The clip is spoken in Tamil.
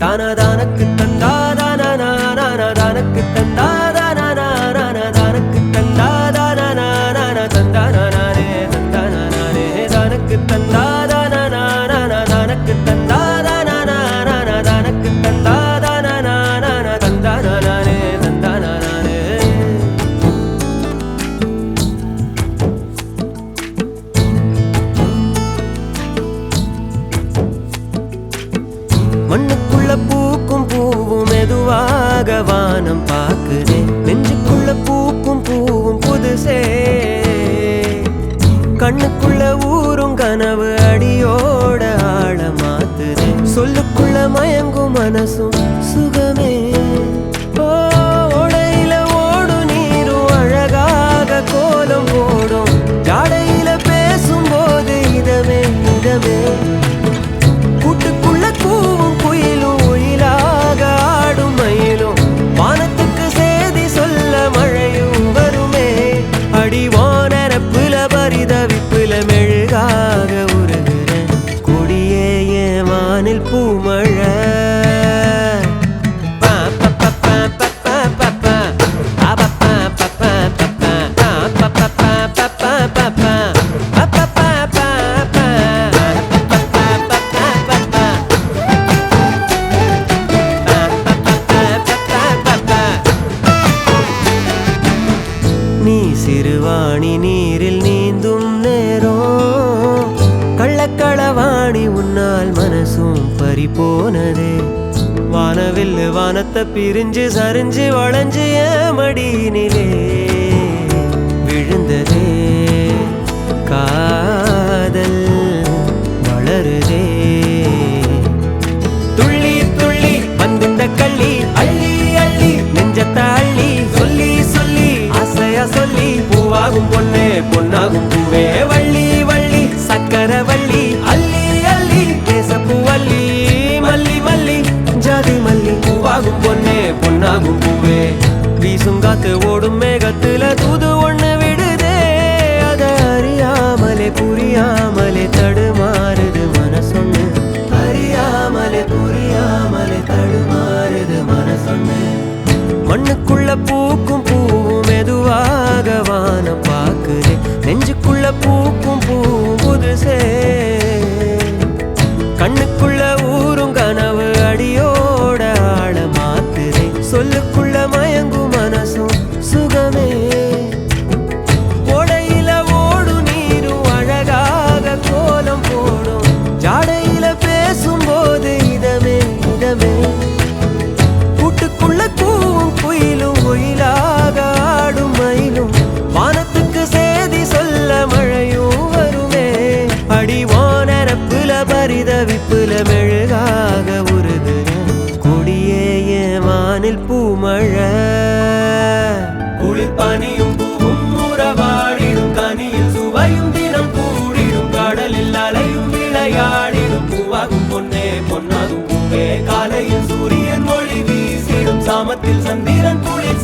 தானதானக்கு தந்தாதானக்கு தந்தாதானக்கு தந்தாதானே தந்தானே தானக்கு தந்தாதானக்கு தந்தாதானக்கு தந்தாதானே தந்தானே. மண்ணுக்குள்ள பூக்கும் பூவும் மெதுவாக வானம் பாக்குதே, நெஞ்சுக்குள்ள பூக்கும் பூவும் புதுசே, கண்ணுக்குள்ள ஊரும் கனவு அடியோட ஆழ மாத்துதே, சொல்லுக்குள்ள மயங்கும் மனசும் சுகமே. ஓடையில ஓடு நீரும் அழகாக கோலம் போடும், ஜாடையில பேசும்போது இதமே இதமே, கூட்டுக்குள்ள கூவும் குயிலும் ஒயிலாக ஆடும் மயிலும், வானத்துக்கு சேதி சொல்ல மழையும் வருமே, அடிவானரப்புல பரிதவிப்புல மெழுகாக உருகுறேன், கொடியே என் வானில் பூமழை. சிறுவாணி நீரில் நீந்தும் நேரம், கள்ளக்களவாணி உன்னால் மனசும் பறிபோனதே, வானவில்லு வானத்தை பிரிஞ்சு சரிஞ்சு வளைஞ்சு மடியினிலே விழுந்ததே, காதல் வளருதே, துள்ளி துள்ளி வந்துட்ட கள்ளி அள்ளி அள்ளி நெஞ்சத்தை அள்ளி சொல்லி சொல்லி ஆசையா சொல்லி, பூவாகும் பொண்ணே பொன்னாகும் பூவே வள்ளி வள்ளி சக்கர வள்ளி அள்ளி அள்ளி தேசப்பூ வள்ளி மல்லி மல்லி ஜாதி மல்லி, பூவாகும் பொண்ணே பொன்னாகும் பூவே. வீசும் காத்து ஓடும் மேகத்துல தூது ஒண்ணு விடுதே, அத அறியாமலே புரியாமலே தடுமாறுது மனசொன்னு, அறியாமலே புரியாமலே தடுமாறுது மனசொன்னு. மண்ணுக்குள்ள பூக்கும் பூவும் மெதுவாக வானம் பாக்குதே, நெஞ்சுக்குள்ள பூக்கும் பூவும் புதுசே, கண்ணுக்குள்ள ஊரும் கனவு அடியோட ஆழ மாத்துதே, சொல்லுக்குள்ள மயங்கும் மனசும் சுகமே. ஓடையில ஓடு நீரும் அழகாக கோலம் போடும், ஜாடையில பேசும்போது இதமே இதமே, கூட்டுக்குள்ள கூவும் குயிலும் ஒயிலாக ஆடும் மயிலும், வானத்துக்கு சேதி சொல்ல மழையும் வருமே, அடிவானரப்புல பரிதவிப்புல மெழுகாக உருகுறேன், கொடியே என் வானில் பூமழை. குளிர்பனியும் பூவும் உறவாடிடும், கனியில் சுவையும் தினம் கூடிடும், கடலில் அலையும் விளையாடிடும், பூவாகும் பொன்னே பொன்னாகும் பூவே, காலையில் சூரியன் மொழி வீசிடும், சாமத்தில் சந்திரன் குளிர்